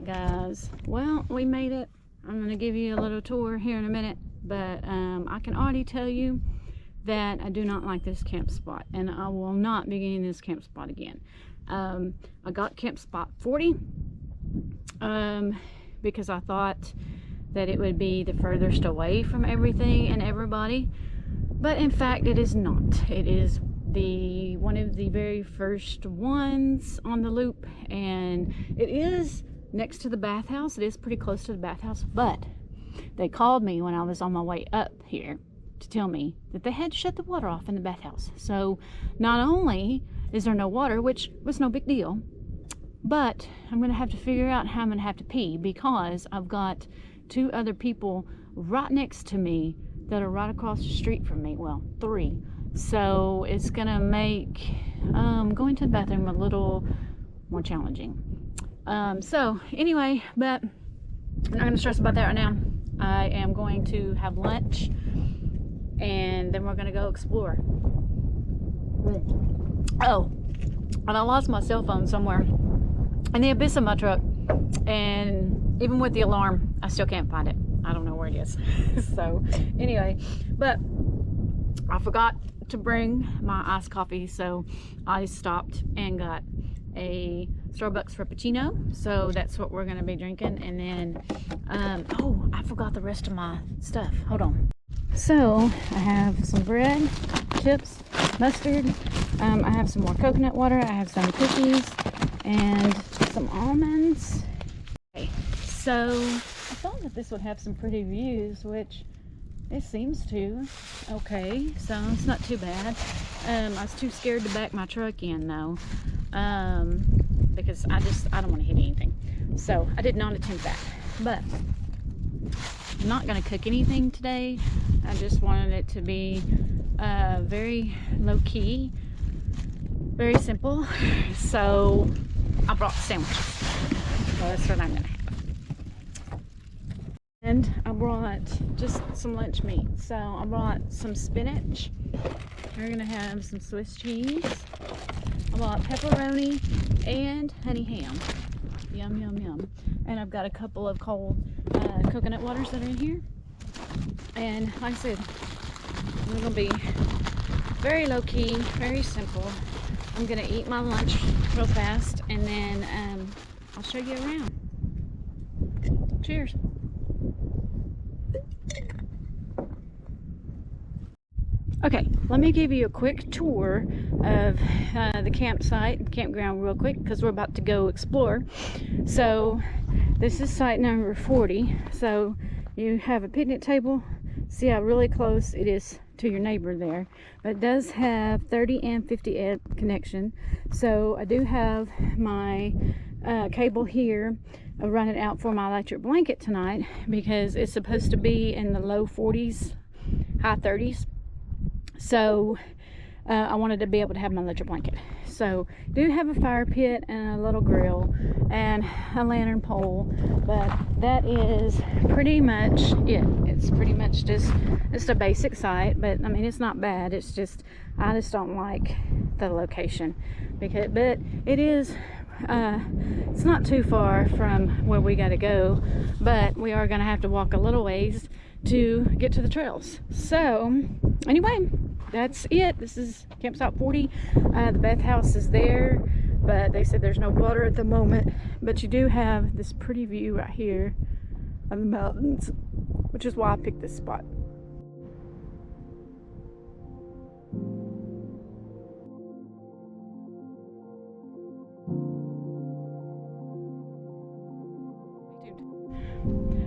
right, guys, well, we made it. I'm gonna give you a little tour here in a minute, but I can already tell you that I do not like this camp spot, and I will not be getting this camp spot again. I got camp spot 40 because I thought that it would be the furthest away from everything and everybody, but in fact it is not. It is one of the very first ones on the loop, and it is next to the bathhouse. It is pretty close to the bathhouse, but they called me when I was on my way up here to tell me that they had to shut the water off in the bathhouse. So not only is there no water, which was no big deal, but I'm gonna have to figure out how I'm gonna have to pee, because I've got 2 other people right next to me that are right across the street from me. Well, 3. So it's gonna make going to the bathroom a little more challenging. So anyway, but I'm not gonna stress about that right now. I am going to have lunch, and then we're gonna go explore. Oh, and I lost my cell phone somewhere in the abyss of my truck, and even with the alarm, I still can't find it. I don't know where it is. So anyway, but I forgot to bring my iced coffee, so I stopped and got a Starbucks Frappuccino. So that's what we're gonna be drinking. And then oh, I forgot the rest of my stuff. Hold on. So I have some bread, chips, mustard, I have some more coconut water, I have some cookies and some almonds. Okay, so I thought that this would have some pretty views, which it seems to. Okay, so it's not too bad. I was too scared to back my truck in though, because I don't want to hit anything. So I did not attempt that. But I'm not going to cook anything today. I just wanted it to be very low-key, very simple. So I brought sandwiches. So that's what I'm going to have. And I brought just some lunch meat. So I brought some spinach. We're going to have some Swiss cheese. I bought pepperoni and honey ham. Yum, yum, yum. And I've got a couple of cold coconut waters that are in here. And like I said, we're going to be very low-key, very simple. I'm going to eat my lunch real fast, and then I'll show you around. Cheers. Okay, let me give you a quick tour of the campground real quick, because we're about to go explore. So this is site number 40. So you have a picnic table. See how really close it is to your neighbor there. But it does have 30 and 50 amp connection. So I do have my cable here running out for my electric blanket tonight, because it's supposed to be in the low 40s, high 30s. So I wanted to be able to have my electric blanket. So do have a fire pit and a little grill and a lantern pole, but that is pretty much it. It's pretty much just a basic site, but I mean, it's not bad. It's just, I just don't like the location, because, but it is it's not too far from where we got to go, but we are going to have to walk a little ways to get to the trails. So anyway, that's it. This is campsite 40. The bathhouse is there, but they said there's no water at the moment, but you do have this pretty view right here of the mountains, which is why I picked this spot.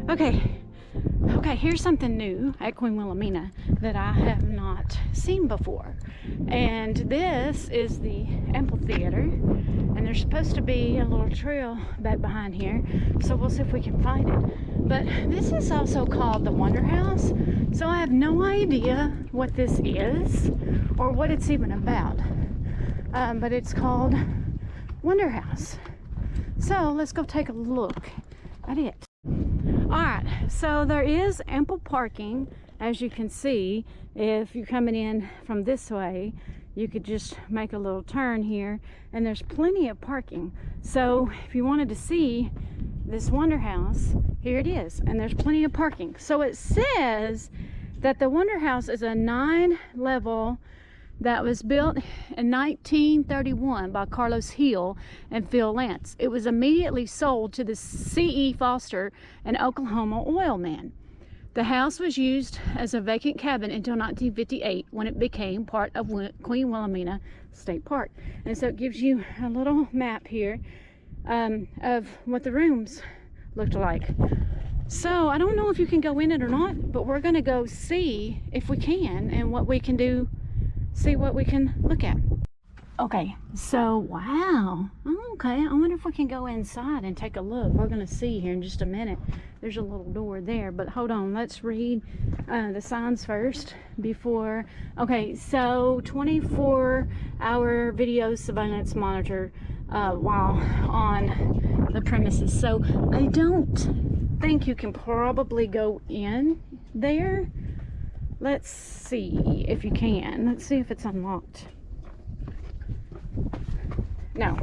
Okay, here's something new at Wihelmina that I have not seen before. And this is the amphitheater, and there's supposed to be a little trail back behind here, so we'll see if we can find it. But this is also called the Wonder House, so I have no idea what this is or what it's even about. But it's called Wonder House. So let's go take a look at it. Alright, so there is ample parking, as you can see. If you're coming in from this way, you could just make a little turn here, and there's plenty of parking. So if you wanted to see this Wonder House, here it is, and there's plenty of parking. So it says that the Wonder House is a 9-level that was built in 1931 by Carlos Hill and Phil Lance. It was immediately sold to the C.E. Foster, an Oklahoma oil man. The house was used as a vacant cabin until 1958, when it became part of Queen Wihelmina State Park. And so it gives you a little map here of what the rooms looked like. So I don't know if you can go in it or not, but we're gonna go see if we can and what we can do, see what we can look at. Okay, so wow. Okay, I wonder if we can go inside and take a look. We're gonna see here in just a minute. There's a little door there, but hold on, let's read the signs first before. Okay, so 24-hour video surveillance monitor while on the premises. So I don't think you can probably go in there. Let's see if you can. Let's see if it's unlocked. No.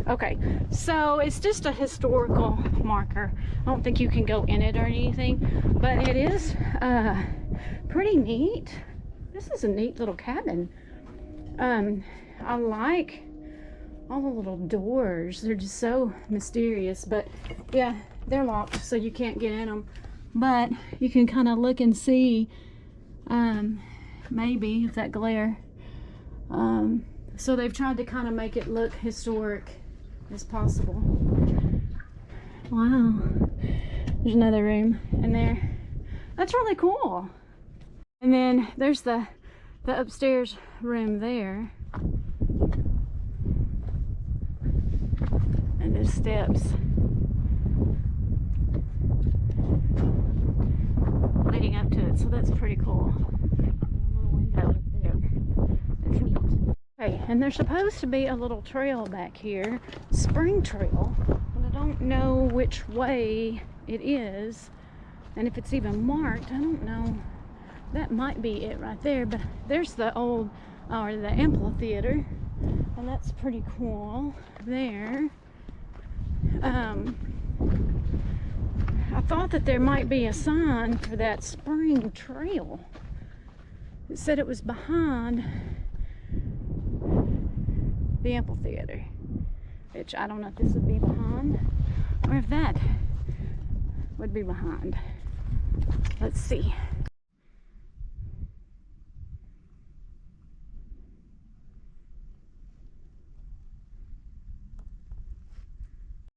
Okay, so it's just a historical marker. I don't think you can go in it or anything, but it is pretty neat. This is a neat little cabin. I like all the little doors. They're just so mysterious, but yeah, they're locked, so you can't get in them. But you can kind of look and see, maybe if that glare. So they've tried to kind of make it look historic as possible. Wow. There's another room in there. That's really cool. And then there's the upstairs room there. And there's steps leading up to it. So that's pretty cool. A little window up there. That's neat. Okay, and there's supposed to be a little trail back here, spring trail, but I don't know which way it is, and if it's even marked. I don't know. That might be it right there, but there's the old, or the amphitheater, and that's pretty cool there. I thought that there might be a sign for that spring trail. It said it was behind the amphitheater, which I don't know if this would be behind or if that would be behind. Let's see.